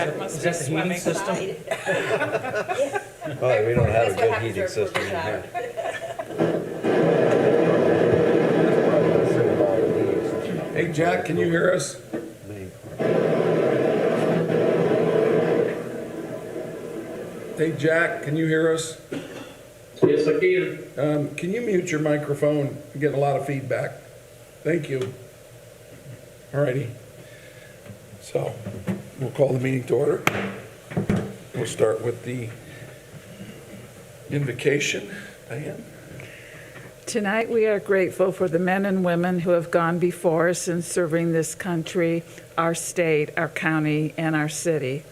Jack must be swimming. Well, we don't have a good heating system in here. Hey, Jack, can you hear us? Hey, Jack, can you hear us? Yes, I can. Can you mute your microphone? I'm getting a lot of feedback. Thank you. All righty. So we'll call the meeting to order. We'll start with the invocation. Diane? Tonight, we are grateful for the men and women who have gone before us in serving this country, our state, our county, and our city.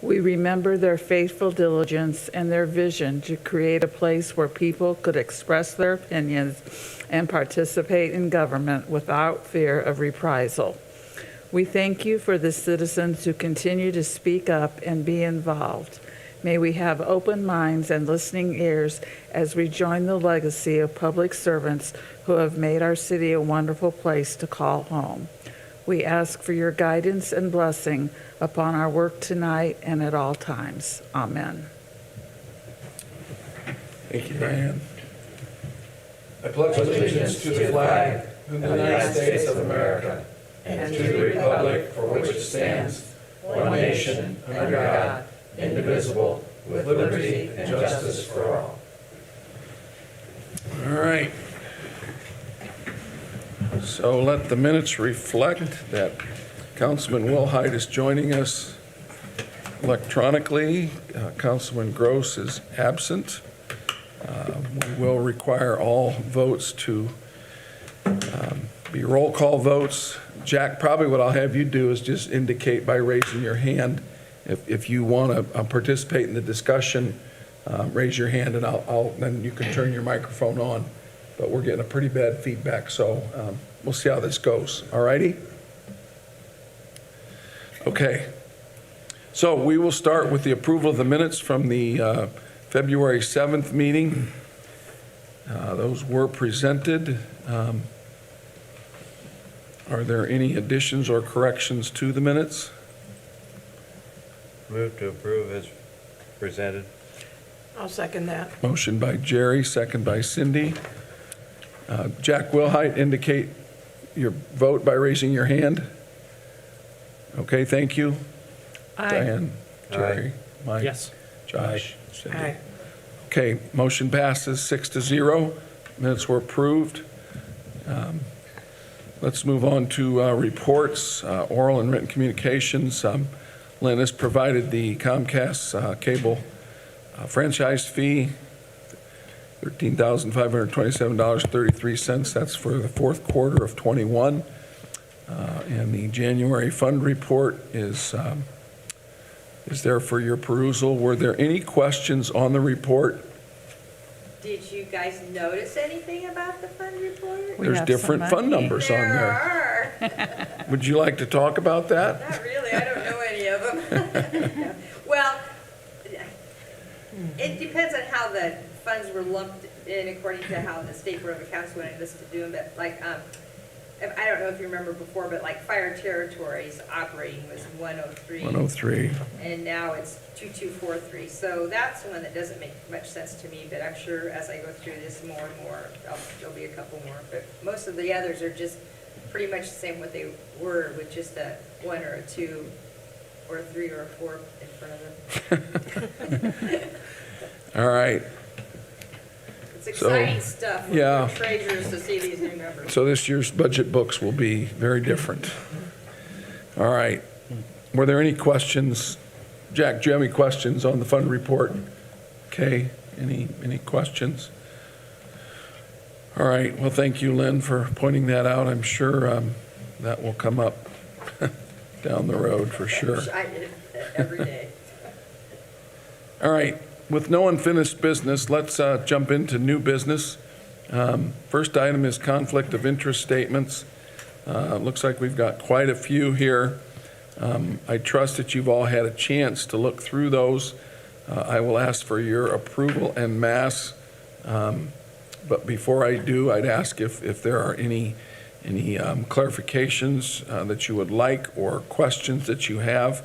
We remember their faithful diligence and their vision to create a place where people could express their opinions and participate in government without fear of reprisal. We thank you for the citizens who continue to speak up and be involved. May we have open minds and listening ears as we join the legacy of public servants who have made our city a wonderful place to call home. We ask for your guidance and blessing upon our work tonight and at all times. Amen. Thank you, Diane. I pledge allegiance to the flag of the United States of America and to the republic for which it stands, one nation, under God, indivisible, with liberty and justice for all. All right. So let the minutes reflect that Councilman Wilhite is joining us electronically. Councilman Gross is absent. We will require all votes to be roll call votes. Jack, probably what I'll have you do is just indicate by raising your hand if you want to participate in the discussion. Raise your hand and then you can turn your microphone on. But we're getting a pretty bad feedback, so we'll see how this goes. All righty? Okay. So we will start with the approval of the minutes from the February 7th meeting. Those were presented. Are there any additions or corrections to the minutes? Move to approve as presented. I'll second that. Motion by Jerry, second by Cindy. Jack Wilhite, indicate your vote by raising your hand. Okay, thank you. Aye. Diane, Jerry, Mike, Yes. Josh, Cindy. Aye. Okay, motion passes 6-0. Minutes were approved. Let's move on to reports, oral and written communications. Lynn has provided the Comcast cable franchise fee, $13,527.33. That's for the fourth quarter of 21. And the January fund report is there for your perusal. Were there any questions on the report? Did you guys notice anything about the fund report? We There's have different some fund money. numbers on there. There are. Would you like to talk about that? Not really, I don't know any of them. Well, it depends on how the funds were lumped in according to how the State Board of Accounts wanted us to do them, but like, I don't know if you remember before, but like fire territories operating was 103. 103. And now it's 2243. So that's the one that doesn't make much sense to me, but I'm sure as I go through this more and more, there'll be a couple more. But most of the others are just pretty much the same what they were, with just a 1 or a 2 or a 3 or a 4 in front of them. All right. It's exciting stuff for yeah. the treasurers to see these new numbers. So this year's budget books will be very different. All right. Were there any questions? Jack, do you have any questions on the fund report? Okay. Any questions? All right. Well, thank you, Lynn, for pointing that out. I'm sure that will come up down the road for sure. I did it every day. All right. With no unfinished business, let's jump into new business. First item is conflict of interest statements. Looks like we've got quite a few here. I trust that you've all had a chance to look through those. I will ask for your approval en masse. But before I do, I'd ask if there are any clarifications that you would like or questions that you have.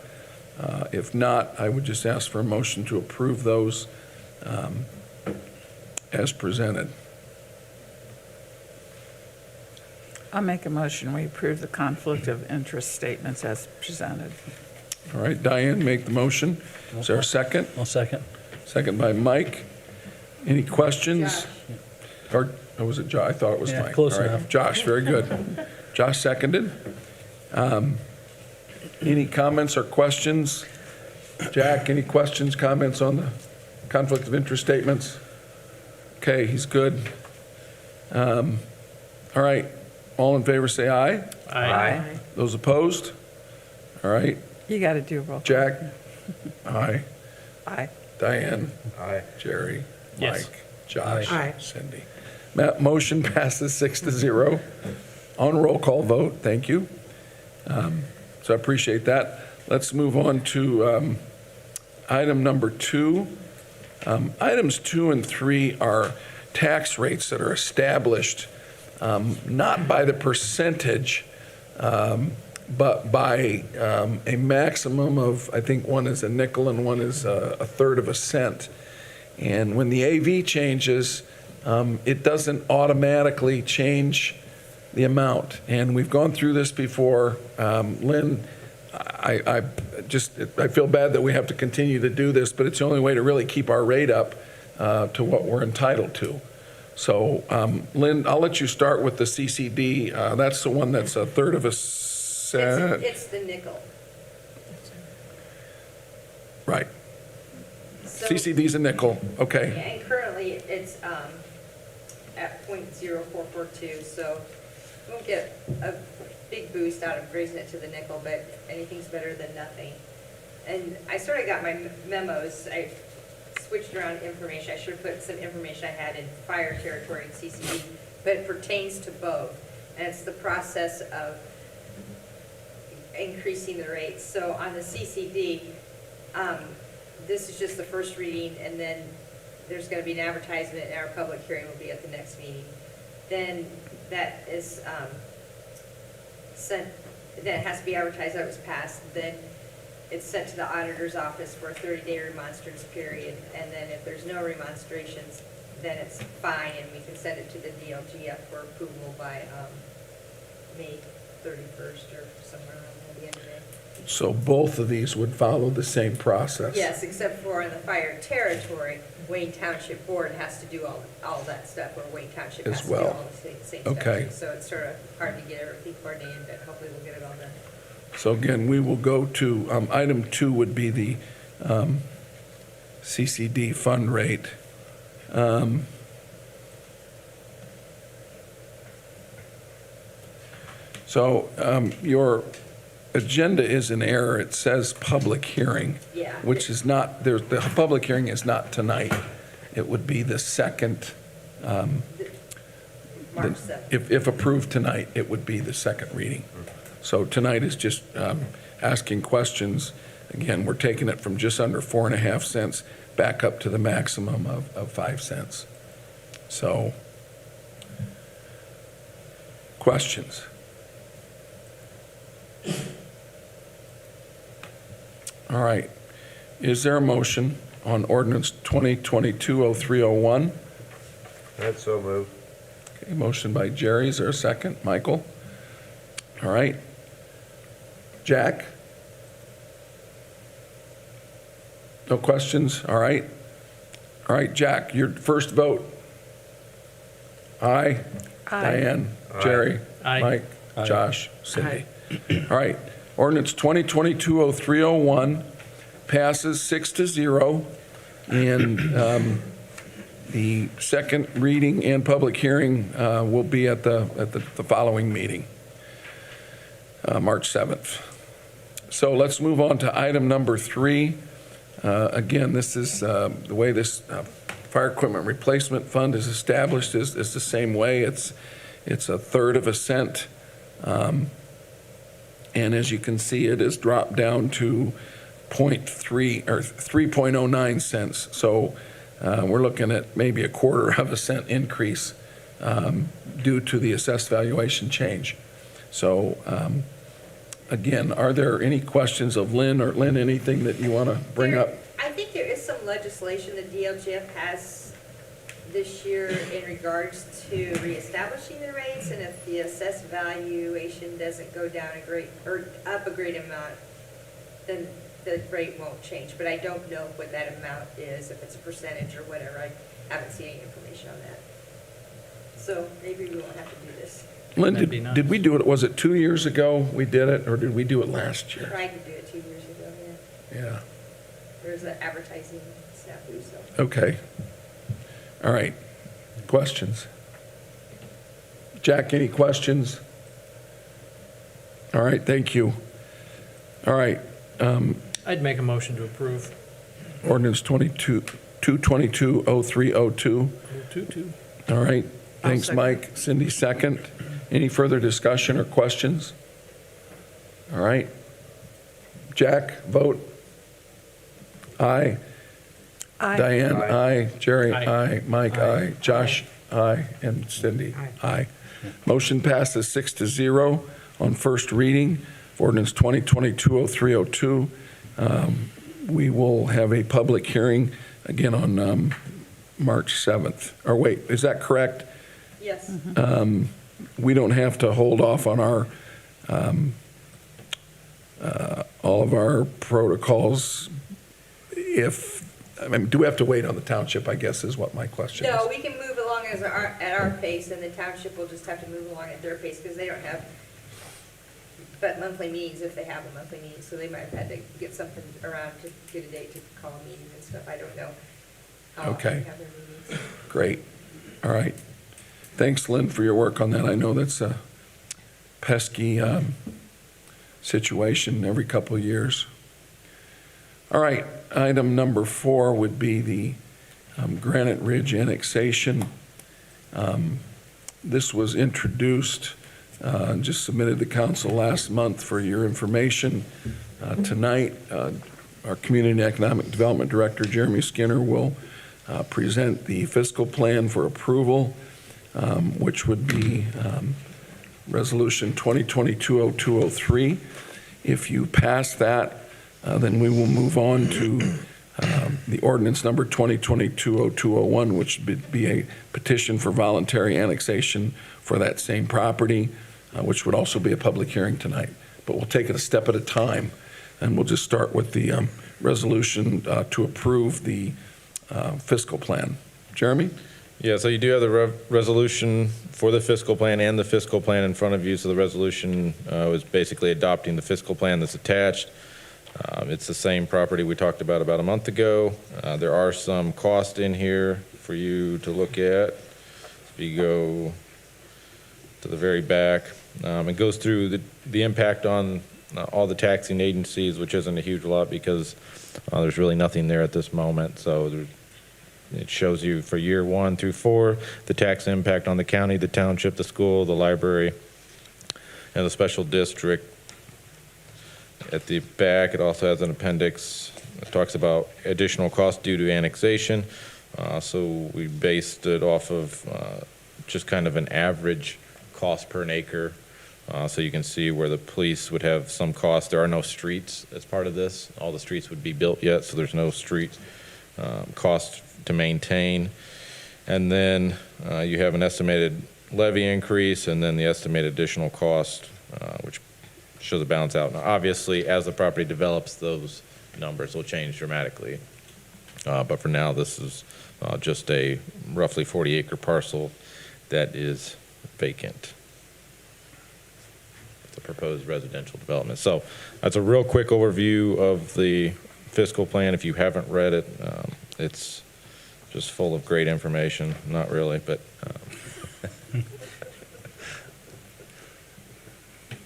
If not, I would just ask for a motion to approve those as presented. I'll make a motion, we approve the conflict of interest statements as presented. All right, Diane, make the motion. Is there a second? I'll second. Second by Mike. Any questions? Or was it Josh? I thought it was Yeah, Mike. close All right, enough. Josh, very good. Josh seconded. Any comments or questions? Jack, any questions, comments on the conflict of interest statements? Okay, he's good. All right, all in favor say aye. Aye. Those opposed? All right, You got to do a roll. call. Jack? Aye. Aye. Diane? Aye. Jerry? Yes. Mike? Josh? Aye. Cindy? Motion passes 6-0 on roll call vote. Thank you. So I appreciate that. Let's move on to item number 2. Items 2 and 3 are tax rates that are established not by the percentage, but by a maximum of, I think one is a nickel and one is a third of a cent. And when the AV changes, it doesn't automatically change the amount. And we've gone through this before. Lynn, I feel bad that we have to continue to do this, but it's the only way to really keep our rate up to what we're entitled to. So, Lynn, I'll let you start with the CCD. That's the one that's a third of a cent. It's the nickel. Right. So- CCD's a nickel. Okay. And currently, it's at .0442, so we won't get a big boost out of raising it to the nickel, but anything's better than nothing. And I sort of got my memos, I switched around information, I should have put some information I had in fire territory and CCD, but it pertains to both. And it's the process of increasing the rates. So on the CCD, this is just the first reading, and then there's going to be an advertisement, and our public hearing will be at the next meeting. Then that is sent, then it has to be advertised that it was passed. Then it's sent to the auditor's office for a 30-day remonstrance period, and then if there's no remonstrations, then it's fine, and we can send it to the DLGF for approval by May 31st or somewhere around the end of May. So both of these would follow the same process? Yes, except for in the fire territory, Wayne Township Board has to do all that stuff, or Wayne Township As has to do all well. the same stuff Okay. too. So it's sort of hard to get everything coordinated, but hopefully we'll get it all done. So again, we will go to, item 2 would be the CCD fund rate. So your agenda is in error. It says public hearing. Yeah. Which is not, the public hearing is not tonight. It would be the second, March 7th. if approved tonight, it would be the second reading. So tonight is just asking questions. Again, we're taking it from just under 4.5 cents back up to the maximum of 5 cents. So, questions? All right. Is there a motion on ordinance 2022-0301? That's so moved. Okay, motion by Jerry. Is there a second? Michael? All right. Jack? No questions? All right. All right, Jack, your first vote. Aye. Aye. Diane? Aye. Jerry? Aye. Mike? Aye. Josh? Cindy? All right. Ordinance 2022-0301 passes 6-0. And the second reading and public hearing will be at the following meeting, March 7th. So let's move on to item number 3. Again, this is the way this fire equipment replacement fund is established is the same way. It's a third of a cent. And as you can see, it has dropped down to 0.3 or 3.09 cents. So we're looking at maybe a quarter of a cent increase due to the assessed valuation change. So again, are there any questions of Lynn, or Lynn, anything that you want to bring up? I think there is some legislation that DLGF has this year in regards to reestablishing the rates, and if the assessed valuation doesn't go down a great, or up a great amount, then the rate won't change. But I don't know what that amount is, if it's a percentage or whatever. I haven't seen any information on that. So maybe we won't have to do this. Lynn, That'd be nice. did we do it, was it 2 years ago we did it, or did we do it last year? Tried to do it 2 years ago, yeah. Yeah, There's an advertising snafu, so. okay. All right, questions? Jack, any questions? All right, thank you. All right, I'd make a motion to approve. ordinance 222-0302. 022. All right, thanks, second. Mike. Cindy, second. Any further discussion or questions? All right. Jack, vote. Aye. Aye. Diane, Aye. aye. Jerry, Aye. aye. Mike, aye. Josh, aye. And Cindy, aye. Motion passes 6-0 on first reading for ordinance 2022-0302. We will have a public hearing again on March 7th. Or wait, is that correct? Yes. We don't have to hold off on our, all of our protocols if, I mean, do we have to wait on the township, I guess, is what my question is. No, we can move along at our pace, and the township will just have to move along at their pace, because they don't have but monthly meetings, if they have a monthly meeting, so they might have had to get something around to get a date to call a meeting and stuff. I don't know how often Okay. they have their meetings. Great. All right. Thanks, Lynn, for your work on that. I know that's a pesky situation every couple of years. All right, item number 4 would be the Granite Ridge annexation. This was introduced, just submitted to council last month for your information. Tonight, our Community and Economic Development Director, Jeremy Skinner, will present the fiscal plan for approval, which would be Resolution 2022-0203. If you pass that, then we will move on to the ordinance number 2022-0201, which would be a petition for voluntary annexation for that same property, which would also be a public hearing tonight. But we'll take it a step at a time, and we'll just start with the resolution to approve the fiscal plan. Jeremy? Yeah, so you do have the resolution for the fiscal plan and the fiscal plan in front of you. So the resolution was basically adopting the fiscal plan that's attached. It's the same property we talked about a month ago. There are some costs in here for you to look at. If you go to the very back, it goes through the impact on all the taxing agencies, which isn't a huge lot because there's really nothing there at this moment. So it shows you for year 1 through 4, the tax impact on the county, the township, the school, the library, and the special district. At the back, it also has an appendix that talks about additional costs due to annexation. So we based it off of just kind of an average cost per an acre. So you can see where the police would have some costs. There are no streets as part of this. All the streets would be built yet, so there's no street cost to maintain. And then you have an estimated levy increase and then the estimated additional cost, which shows a balance out. Now, obviously, as the property develops, those numbers will change dramatically. But for now, this is just a roughly 40-acre parcel that is vacant. The proposed residential development. So that's a real quick overview of the fiscal plan. If you haven't read it, it's just full of great information. Not really, but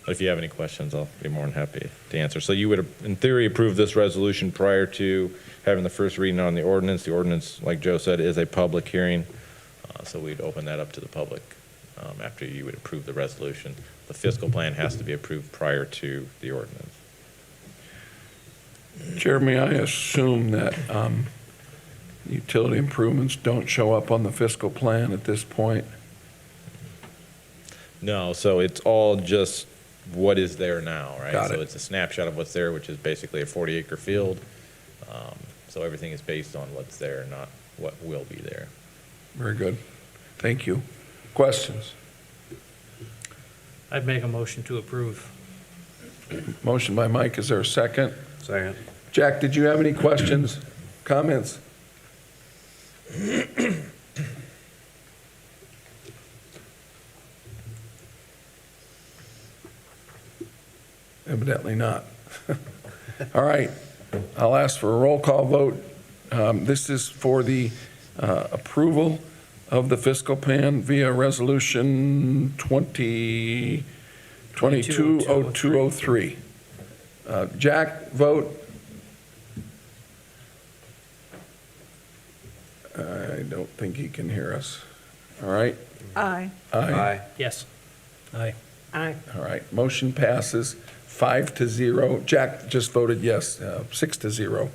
if you have any questions, I'll be more than happy to answer. So you would, in theory, approve this resolution prior to having the first reading on the ordinance. The ordinance, like Joe said, is a public hearing, so we'd open that up to the public after you would approve the resolution. The fiscal plan has to be approved prior to the ordinance. Jeremy, I assume that utility improvements don't show up on the fiscal plan at this point? No, so it's all just what is there now, right? Got So it. it's a snapshot of what's there, which is basically a 40-acre field. So everything is based on what's there, not what will be there. Very good. Thank you. Questions? I'd make a motion to approve. Motion by Mike, is there a second? Second. Jack, did you have any questions, comments? Evidently not. All right, I'll ask for a roll call vote. This is for the approval of the fiscal plan via resolution 2022-0203. Jack, vote. I don't think he can hear us. All right? Aye. Aye. Yes. Aye. Aye. All right, motion passes 5-0. Jack just voted yes, 6-0.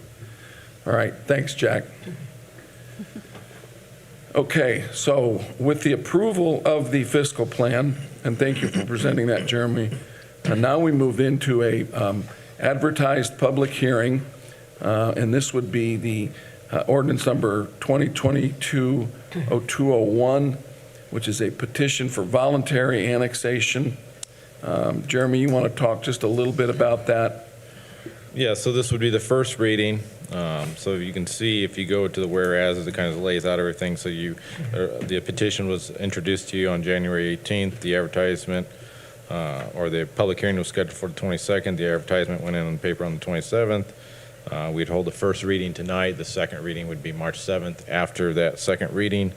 All right, thanks, Jack. Okay, so with the approval of the fiscal plan, and thank you for presenting that, Jeremy, and now we move into a advertised public hearing, and this would be the ordinance number 2022-0201, which is a petition for voluntary annexation. Jeremy, you want to talk just a little bit about that? Yeah, so this would be the first reading. So you can see if you go to the whereas, it kind of lays out everything. So the petition was introduced to you on January 18th. The advertisement, or the public hearing was scheduled for the 22nd. The advertisement went in the paper on the 27th. We'd hold the first reading tonight. The second reading would be March 7th. After that second reading,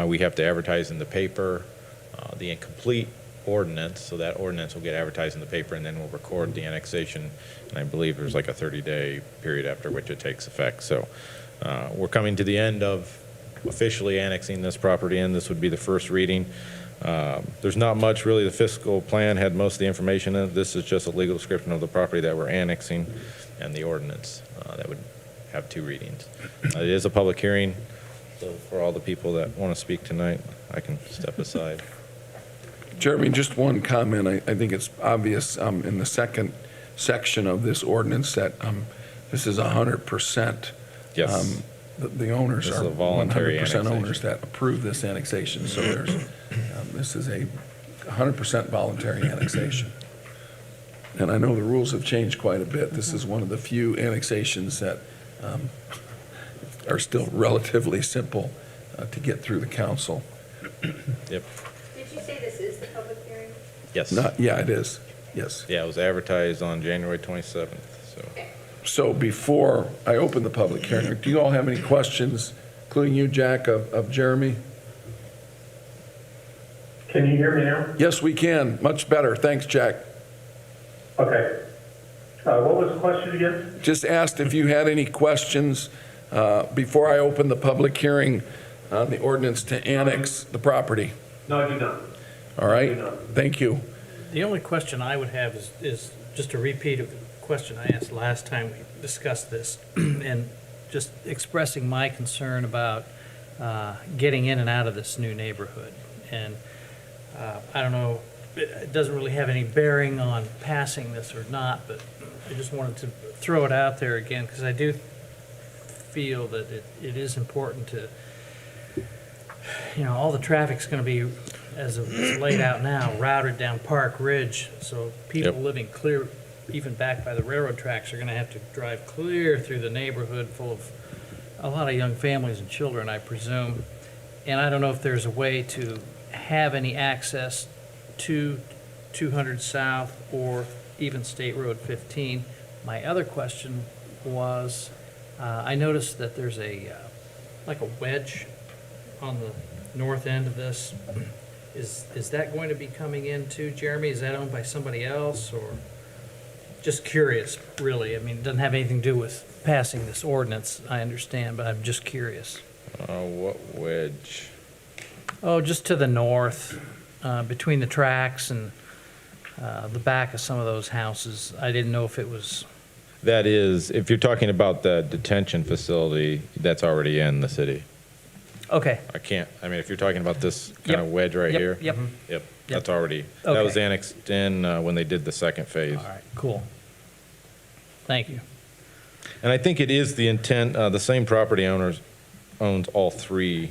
we have to advertise in the paper the incomplete ordinance, so that ordinance will get advertised in the paper, and then we'll record the annexation, and I believe there's like a 30-day period after which it takes effect. So we're coming to the end of officially annexing this property in. This would be the first reading. There's not much really. The fiscal plan had most of the information in it. This is just a legal description of the property that we're annexing and the ordinance that would have two readings. It is a public hearing, so for all the people that want to speak tonight, I can step aside. Jeremy, just one comment. I think it's obvious in the second section of this ordinance that this is 100%. Yes. The owners This is are a voluntary 100% annexation. owners that approve this annexation. So this is a 100% voluntary annexation. And I know the rules have changed quite a bit. This is one of the few annexations that are still relatively simple to get through the council. Yep. Did you say this is the public hearing? Yes. Yeah, it is. Yes. Yeah, it was advertised on January 27th, so. So before I open the public hearing, do you all have any questions, including you, Jack, of Jeremy? Can you hear me now? Yes, we can. Much better. Thanks, Jack. Okay. What was the question again? Just asked if you had any questions before I open the public hearing on the ordinance to annex the property. No, I do not. All right? Thank you. The only question I would have is just a repeat of the question I asked last time we discussed this, and just expressing my concern about getting in and out of this new neighborhood. And I don't know, it doesn't really have any bearing on passing this or not, but I just wanted to throw it out there again, because I do feel that it is important to, all the traffic's going to be, as it's laid out now, routed down Park Ridge, so people Yep. living clear, even back by the railroad tracks, are going to have to drive clear through the neighborhood full of a lot of young families and children, I presume. And I don't know if there's a way to have any access to 200 South or even State Road 15. My other question was, I noticed that there's like a wedge on the north end of this. Is that going to be coming in too, Jeremy? Is that owned by somebody else, or? Just curious, really. I mean, it doesn't have anything to do with passing this ordinance, I understand, but I'm just curious. What wedge? Oh, just to the north, between the tracks and the back of some of those houses. I didn't know if it was, That is, if you're talking about the detention facility, that's already in the city. Okay. I can't, I mean, if you're talking about this kind Yep. of wedge right Yep, here. yep. Yep, that's already, that Okay. was annexed in when they did the second phase. All right, cool. Thank you. And I think it is the intent, the same property owners owns all three,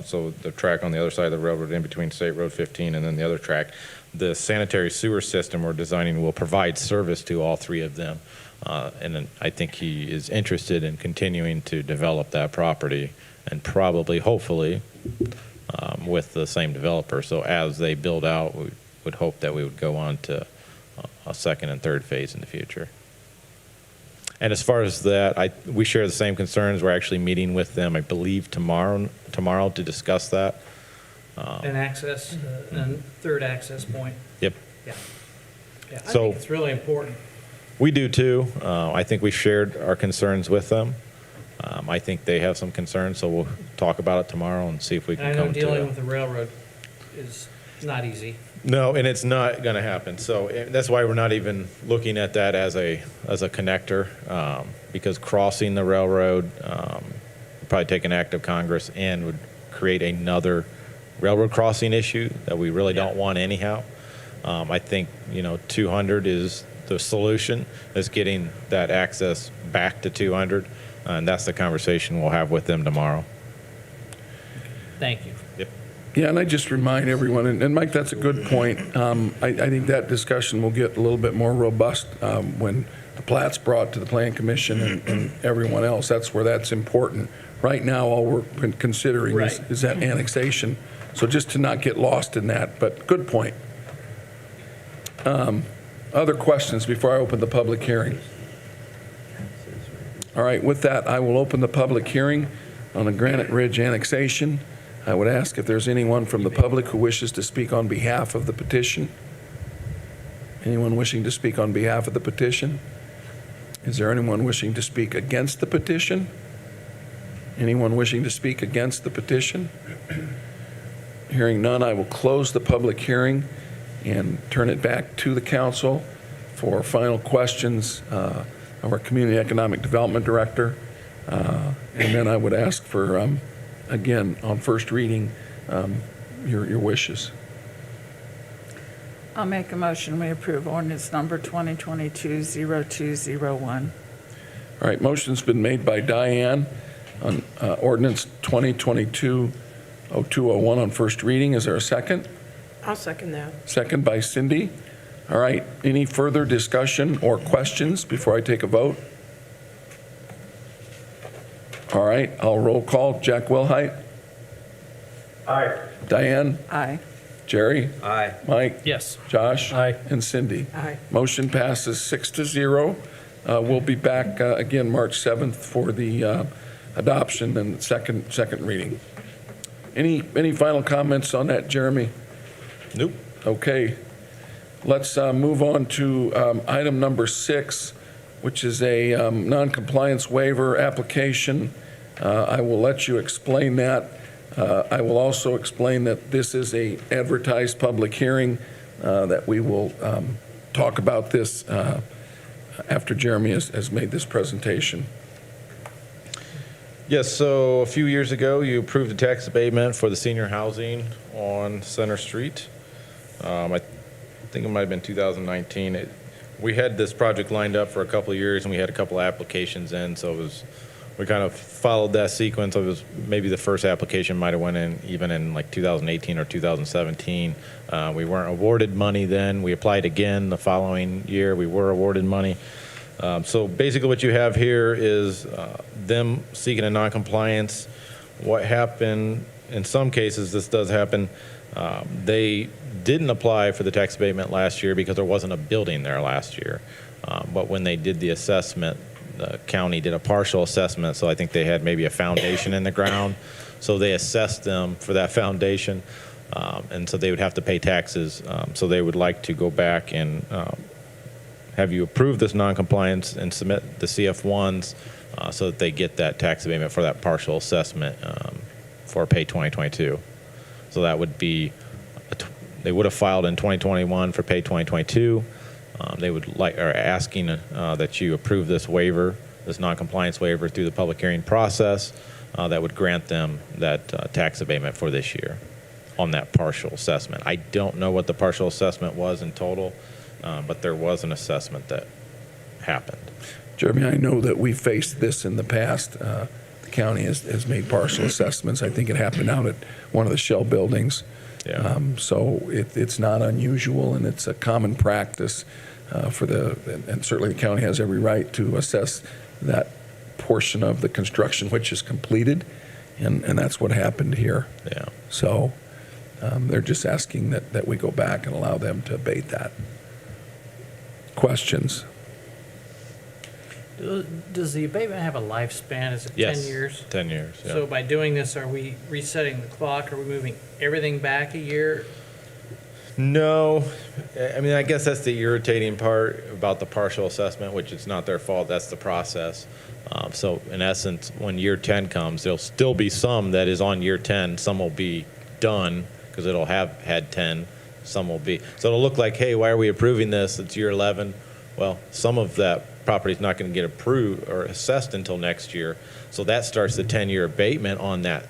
so the track on the other side of the railroad in between State Road 15 and then the other track. The sanitary sewer system we're designing will provide service to all three of them. And then I think he is interested in continuing to develop that property and probably, hopefully, with the same developer. So as they build out, we would hope that we would go on to a second and third phase in the future. And as far as that, we share the same concerns. We're actually meeting with them, I believe, tomorrow to discuss that. And access, and third access point. Yep, Yeah. Yeah, I So- think it's really important. we do too. I think we shared our concerns with them. I think they have some concerns, so we'll talk about it tomorrow and see if we And can I know come to. dealing with the railroad is not easy. No, and it's not going to happen. So that's why we're not even looking at that as a connector, because crossing the railroad would probably take an act of Congress and would create another railroad crossing issue that we really don't want anyhow. I think 200 is the solution. Is getting that access back to 200, and that's the conversation we'll have with them tomorrow. Thank you. Yep. Yeah, and I just remind everyone, and Mike, that's a good point. I think that discussion will get a little bit more robust when the plat's brought to the Plan Commission and everyone else. That's where that's important. Right now, all we're considering Right. is that annexation. So just to not get lost in that, but good point. Other questions before I open the public hearing? All right, with that, I will open the public hearing on the Granite Ridge annexation. I would ask if there's anyone from the public who wishes to speak on behalf of the petition. Anyone wishing to speak on behalf of the petition? Is there anyone wishing to speak against the petition? Anyone wishing to speak against the petition? Hearing none, I will close the public hearing and turn it back to the council for final questions of our Community Economic Development Director. And then I would ask for, again, on first reading, your wishes. I'll make a motion, we approve ordinance number 2022-0201. All right, motion's been made by Diane on ordinance 2022-0201 on first reading. Is there a second? I'll second that. Second by Cindy. All right, any further discussion or questions before I take a vote? All right, I'll roll call. Jack Wilhite, Aye. Diane, Aye. Jerry, Aye. Mike, Yes. Josh, Aye. and Cindy. Aye. Motion passes 6-0. We'll be back again March 7th for the adoption and second reading. Any final comments on that, Jeremy? Nope. Okay. Let's move on to item number 6, which is a non-compliance waiver application. I will let you explain that. I will also explain that this is a advertised public hearing, that we will talk about this after Jeremy has made this presentation. Yes, so a few years ago, you approved a tax abatement for the senior housing on Center Street. I think it might have been 2019. We had this project lined up for a couple of years, and we had a couple of applications in, so we kind of followed that sequence. It was maybe the first application might have went in even in like 2018 or 2017. We weren't awarded money then. We applied again the following year. We were awarded money. So basically what you have here is them seeking a noncompliance. What happened, in some cases this does happen, they didn't apply for the tax abatement last year because there wasn't a building there last year. But when they did the assessment, the county did a partial assessment, so I think they had maybe a foundation in the ground. So they assessed them for that foundation, and so they would have to pay taxes. So they would like to go back and have you approve this noncompliance and submit the CF1s so that they get that tax abatement for that partial assessment for pay 2022. So that would be, they would have filed in 2021 for pay 2022. They are asking that you approve this waiver, this noncompliance waiver through the public hearing process. that would grant them that tax abatement for this year on that partial assessment. I don't know what the partial assessment was in total, but there was an assessment that happened. Jeremy, I know that we faced this in the past. The county has made partial assessments. I think it happened out at one of the Shell buildings. Yeah. So it's not unusual, and it's a common practice and certainly the county has every right to assess that portion of the construction which is completed, and that's what happened here. Yeah. So they're just asking that we go back and allow them to abate that. Questions? Does the abatement have a lifespan? Is it 10 Yes. years? 10 years, yeah. So by doing this, are we resetting the clock? Are we moving everything back a year? No, I mean, I guess that's the irritating part about the partial assessment, which it's not their fault, that's the process. So in essence, when year 10 comes, there'll still be some that is on year 10, some will be done because it'll have had 10, some will be. So it'll look like, hey, why are we approving this? It's year 11. Well, some of that property is not going to get approved or assessed until next year. So that starts the 10-year abatement on that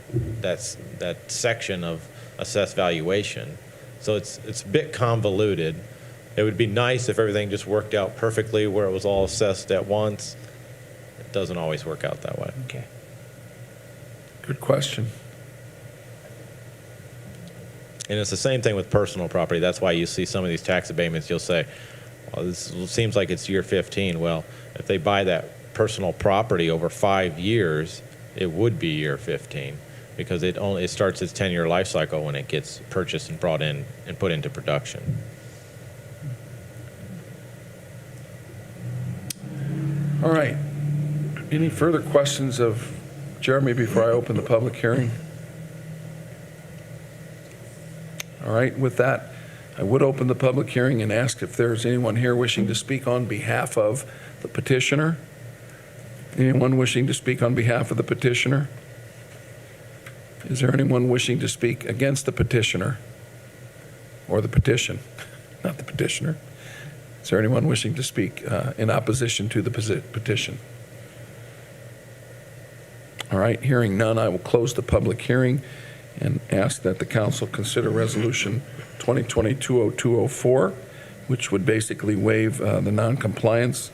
section of assessed valuation. So it's a bit convoluted. It would be nice if everything just worked out perfectly where it was all assessed at once. It doesn't always work out that way. Okay. Good question. And it's the same thing with personal property. That's why you see some of these tax abatements, you'll say, well, this seems like it's year 15. Well, if they buy that personal property over 5 years, it would be year 15 because it starts its 10-year life cycle when it gets purchased and brought in and put into production. All right. Any further questions of Jeremy before I open the public hearing? All right, with that, I would open the public hearing and ask if there's anyone here wishing to speak on behalf of the petitioner. Anyone wishing to speak on behalf of the petitioner? Is there anyone wishing to speak against the petitioner or the petition? Not the petitioner. Is there anyone wishing to speak in opposition to the petition? All right, hearing none, I will close the public hearing and ask that the council consider Resolution 2020-20204, which would basically waive the noncompliance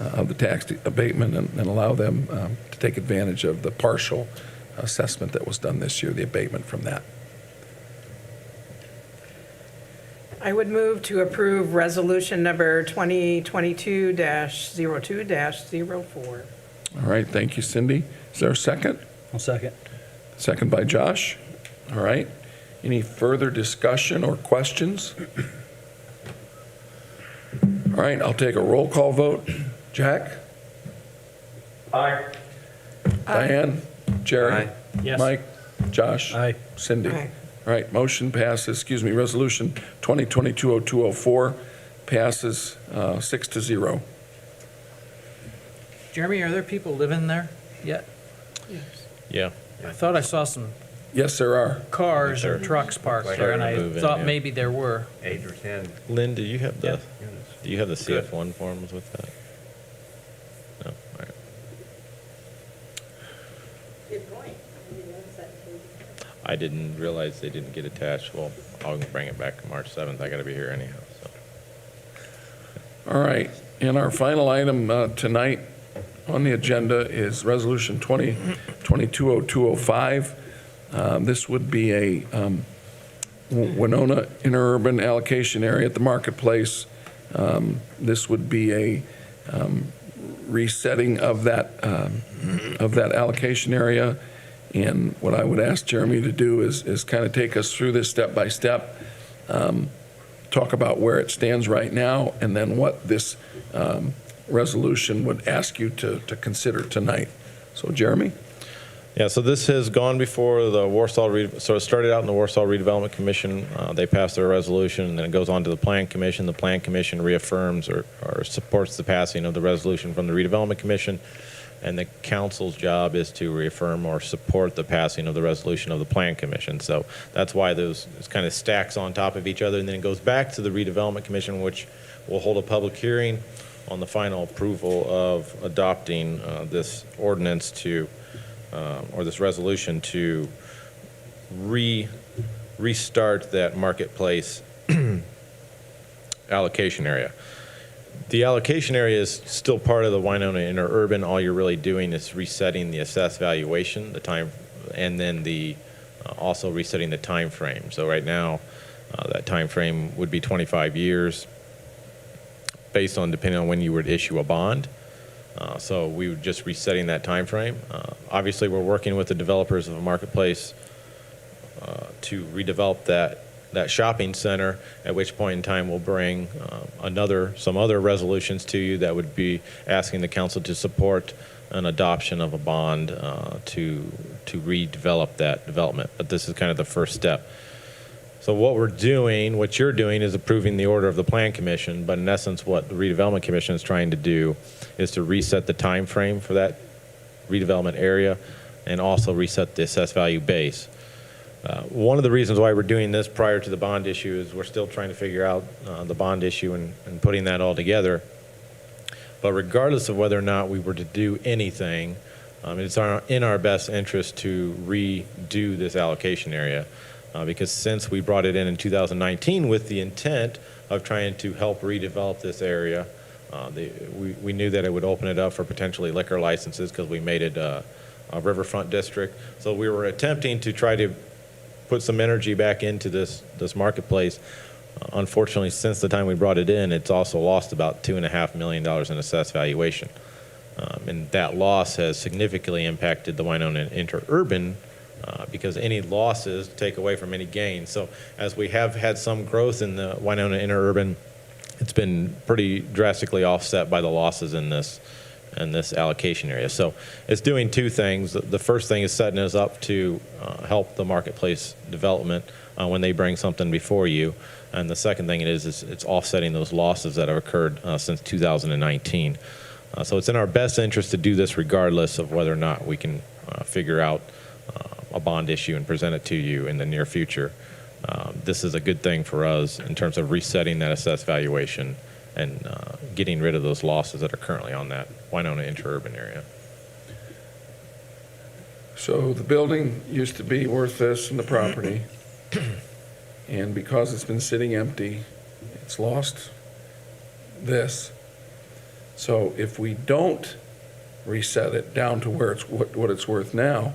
of the tax abatement and allow them to take advantage of the partial assessment that was done this year, the abatement from that. I would move to approve resolution number 2022-02-04. All right, thank you, Cindy. Is there a second? I'll second. Second by Josh. All right. Any further discussion or questions? All right, I'll take a roll call vote. Jack? Aye. Diane? Jerry? Yes. Mike? Josh? Aye. Cindy? Aye. All right, motion passes, Resolution 2022-0204 passes 6-0. Jeremy, are there people living there yet? Yeah. I thought I saw some Yes, there are. cars or trucks parked there, and I Moving, thought yeah. maybe there were. 8 or 10 Lynn, do you have the units. CF1 forms with that? No. All right. Good point. I didn't notice that until you said it. I didn't realize they didn't get attached. Well, I'll bring it back March 7th. I got to be here anyhow. So. All right, and our final item tonight on the agenda is Resolution 2022-0205. This would be a Winona interurban allocation area at the marketplace. This would be a resetting of that allocation area. And what I would ask Jeremy to do is kind of take us through this step by step, talk about where it stands right now, and then what this resolution would ask you to consider tonight. So, Jeremy? Yeah, so this has gone before the so it started out in the Warsaw Redevelopment Commission. They passed their resolution, and then it goes on to the Plan Commission. The Plan Commission reaffirms or supports the passing of the resolution from the Redevelopment Commission, and the council's job is to reaffirm or support the passing of the resolution of the Plan Commission. So that's why those kind of stacks on top of each other, and then it goes back to the Redevelopment Commission, which will hold a public hearing on the final approval of adopting this ordinance to or this resolution to restart that marketplace allocation area. The allocation area is still part of the Winona interurban. All you're really doing is resetting the assessed valuation, the time, and then also resetting the time frame. So right now, that time frame would be 25 years, based on depending on when you would issue a bond. So we were just resetting that time frame. Obviously, we're working with the developers of a marketplace to redevelop that shopping center, at which point in time we'll bring some other resolutions to you that would be asking the council to support an adoption of a bond to redevelop that development. But this is kind of the first step. So what you're doing is approving the order of the Plan Commission, but in essence what the Redevelopment Commission is trying to do is to reset the time frame for that redevelopment area and also reset the assessed value base. One of the reasons why we're doing this prior to the bond issue is we're still trying to figure out the bond issue and putting that all together. But regardless of whether or not we were to do anything, it's in our best interest to redo this allocation area. Because since we brought it in 2019 with the intent of trying to help redevelop this area, we knew that it would open it up for potentially liquor licenses because we made it a riverfront district. So we were attempting to try to put some energy back into this marketplace. Unfortunately, since the time we brought it in, it's also lost about $2.5 million in assessed valuation. And that loss has significantly impacted the Winona interurban because any losses take away from any gains. So as we have had some growth in the Winona interurban, it's been pretty drastically offset by the losses in this allocation area. So it's doing two things. The first thing is setting us up to help the marketplace development when they bring something before you. And the second thing it's offsetting those losses that have occurred since 2019. So it's in our best interest to do this regardless of whether or not we can figure out a bond issue and present it to you in the near future. This is a good thing for us in terms of resetting that assessed valuation and getting rid of those losses that are currently on that Winona interurban area. So the building used to be worth this and the property, and because it's been sitting empty, it's lost this. So if we don't reset it down to where it's what it's worth now,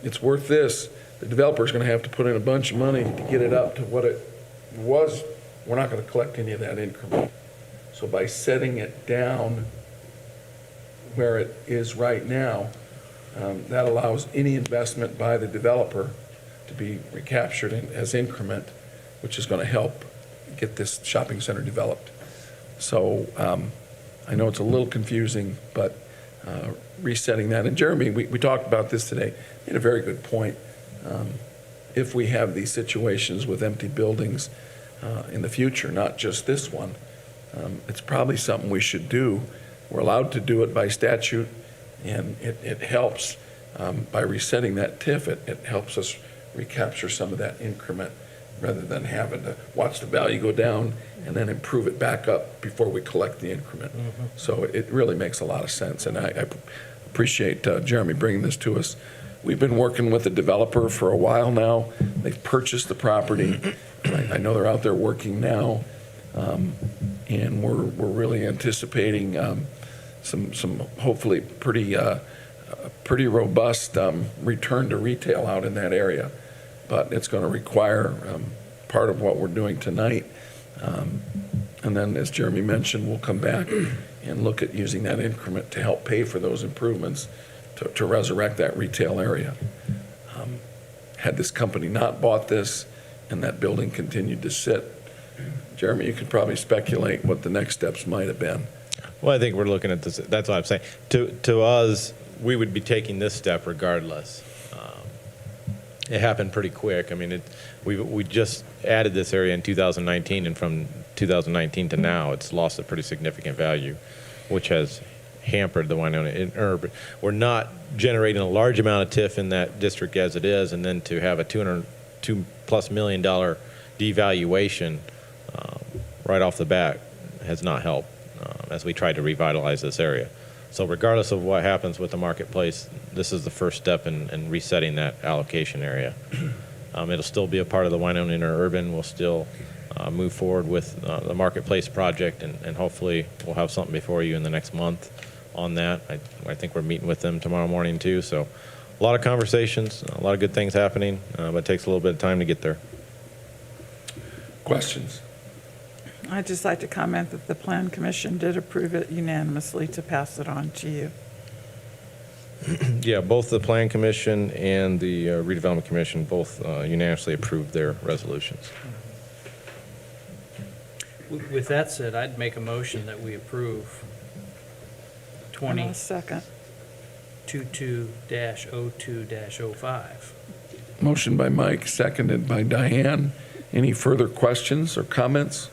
it's worth this. The developer's going to have to put in a bunch of money to get it up to what it was. We're not going to collect any of that increment. So by setting it down where it is right now, that allows any investment by the developer to be recaptured as increment, which is going to help get this shopping center developed. So I know it's a little confusing, but resetting that. And Jeremy, we talked about this today, made a very good point. If we have these situations with empty buildings in the future, not just this one, it's probably something we should do. We're allowed to do it by statute, and it helps by resetting that TIF. It helps us recapture some of that increment rather than having to watch the value go down and then improve it back up before we collect the increment. Mm-hmm. So it really makes a lot of sense, and I appreciate Jeremy bringing this to us. We've been working with the developer for a while now. They've purchased the property. I know they're out there working now, and we're really anticipating some hopefully pretty robust return to retail out in that area. But it's going to require part of what we're doing tonight. And then, as Jeremy mentioned, we'll come back and look at using that increment to help pay for those improvements to resurrect that retail area. Had this company not bought this and that building continued to sit, Jeremy, you could probably speculate what the next steps might have been. Well, I think we're looking at this. That's what I'm saying. To us, we would be taking this step regardless. It happened pretty quick. I mean, we just added this area in 2019, and from 2019 to now, it's lost a pretty significant value, which has hampered the Winona interurban. We're not generating a large amount of TIF in that district as it is, and then to have a $202+ million devaluation right off the bat has not helped as we try to revitalize this area. So regardless of what happens with the marketplace, this is the first step in resetting that allocation area. It'll still be a part of the Winona Interurban. We'll still move forward with the marketplace project, and hopefully we'll have something before you in the next month on that. I think we're meeting with them tomorrow morning too. So a lot of conversations, a lot of good things happening, but it takes a little bit of time to get there. Questions? I'd just like to comment that the Plan Commission did approve it unanimously to pass it on to you. Yeah, both the Plan Commission and the Redevelopment Commission both unanimously approved their resolutions. With that said, I'd make a motion that we approve And I'll second. 2022-02-05. Motion by Mike, seconded by Diane. Any further questions or comments?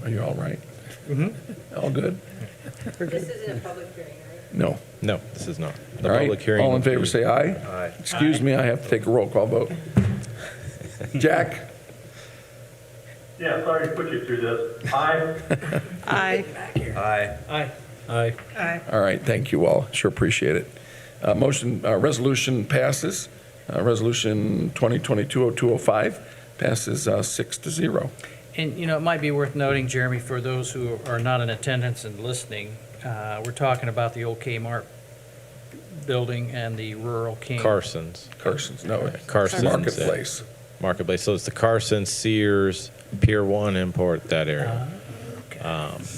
Are you all right? All good? This isn't a public hearing, right? No. No, this is not. The All right. public hearing All in would be- favor, say aye. Aye. Excuse me, I have to take a roll call vote. Jack? Yeah, sorry to put you through this. Aye. Aye. Aye. Aye. Aye. Aye. All right, thank you all. Sure appreciate it. Resolution passes. Resolution 2022-0205 passes 6-0. And, you know, it might be worth noting, Jeremy, for those who are not in attendance and listening, we're talking about the old Kmart building and the rural King. Carson's. Carson's, no, Carson's. Marketplace. Marketplace. So it's the Carson, Sears, Pier 1 import, that area.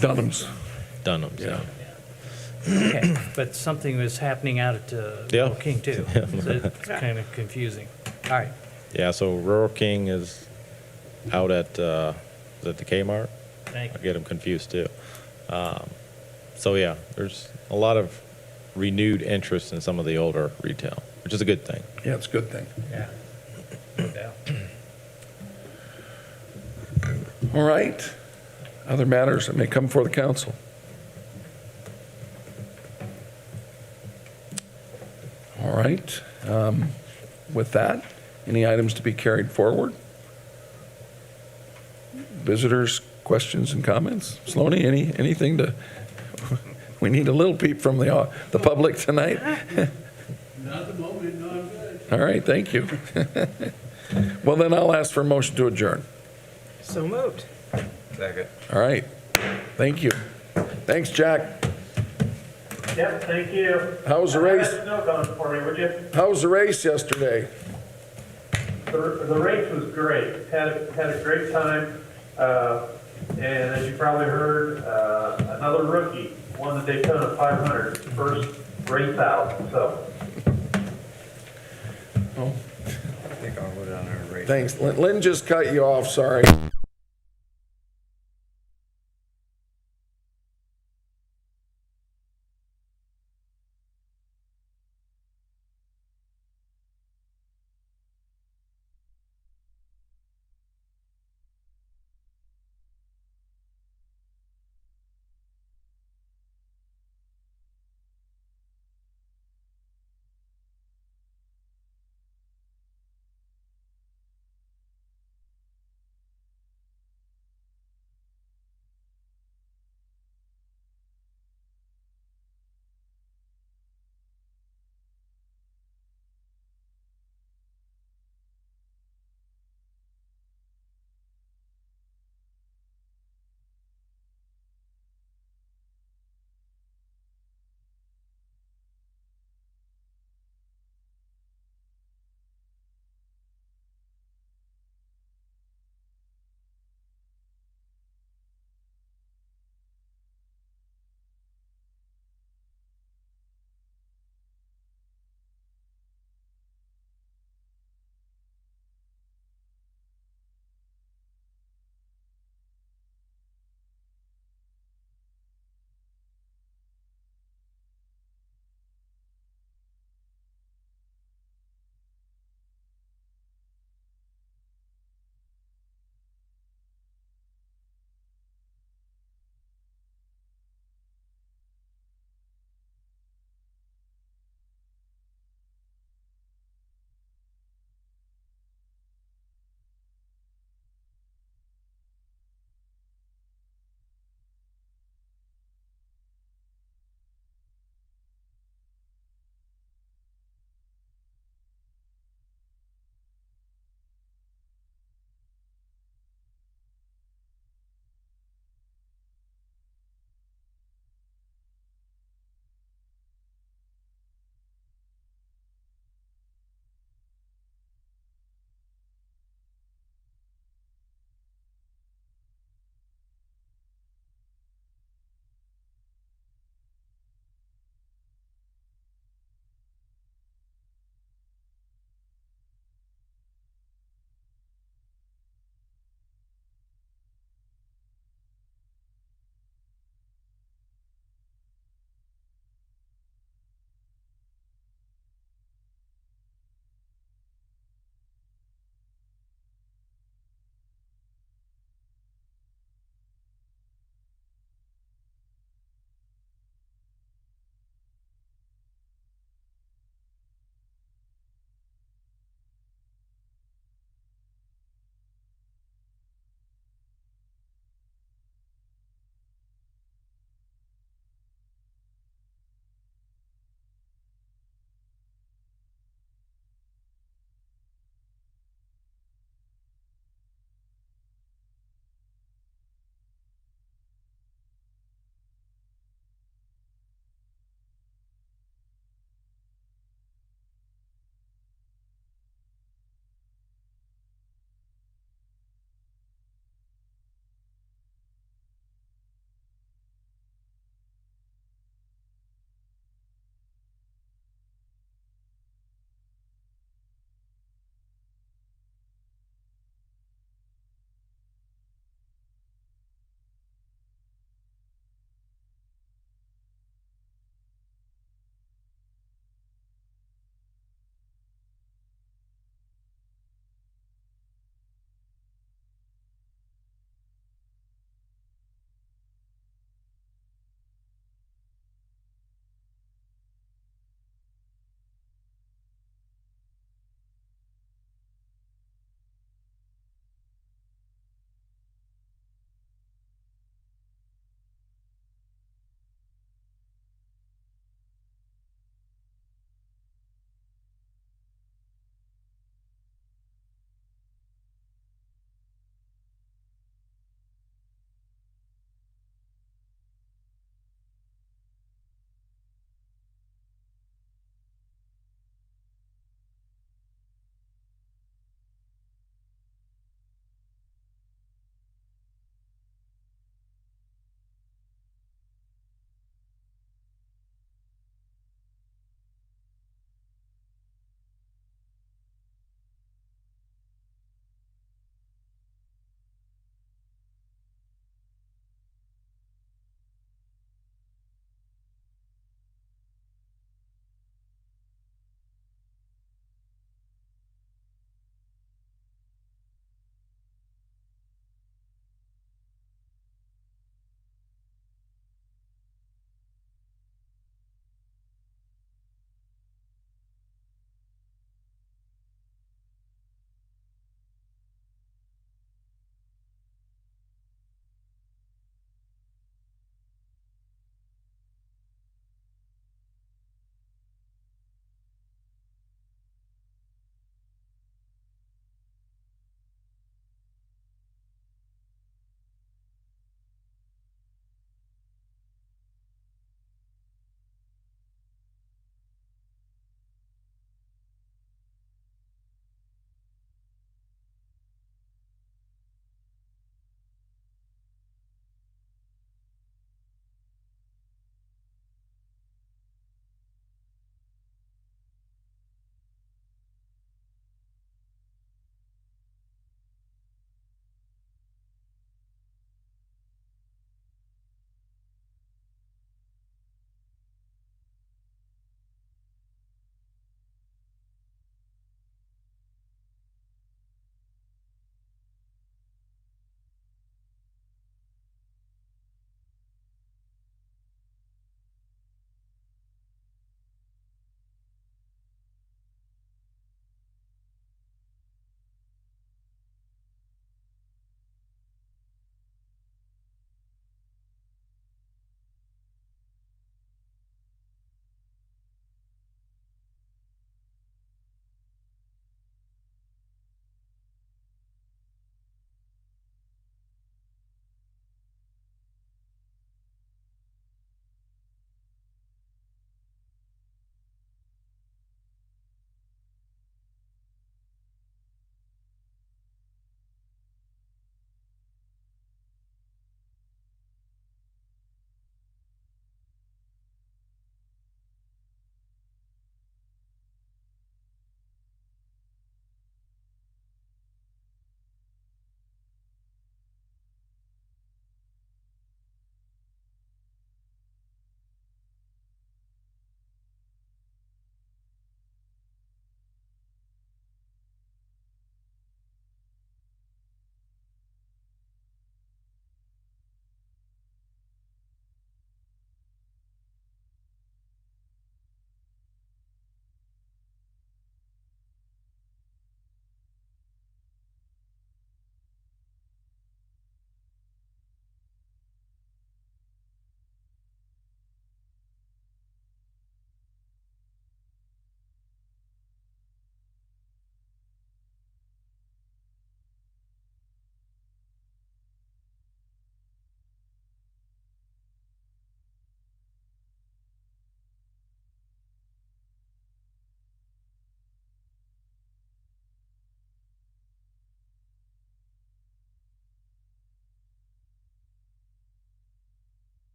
Dunham's. Dunham's, yeah. Okay, but something was happening out at Yeah. Rural King, too. So it's kind of confusing. All right. Yeah, so Rural King is out at, is it the Kmart? Thank I you. get them confused too. So yeah, there's a lot of renewed interest in some of the older retail, which is a good thing. Yeah, it's a good thing. Yeah. No doubt. All right. Other matters that may come before the council. All right. With that, any items to be carried forward? Visitors, questions and comments? Sloaney, anything to, we need a little peep from the public tonight? Not at the moment, no, I'm good. All right, thank you. Well, then I'll ask for a motion to adjourn. So moved. Second. All right, thank you. Thanks, Jack. Yep, thank you. How's the race? Have that snow going for me, would you? How's the race yesterday? The race was great. Had a great time. And as you probably heard, another rookie won the Daytona 500, first race out, so. Oh, I think I'll go down there and rate. thanks. Lynn just cut you off, sorry.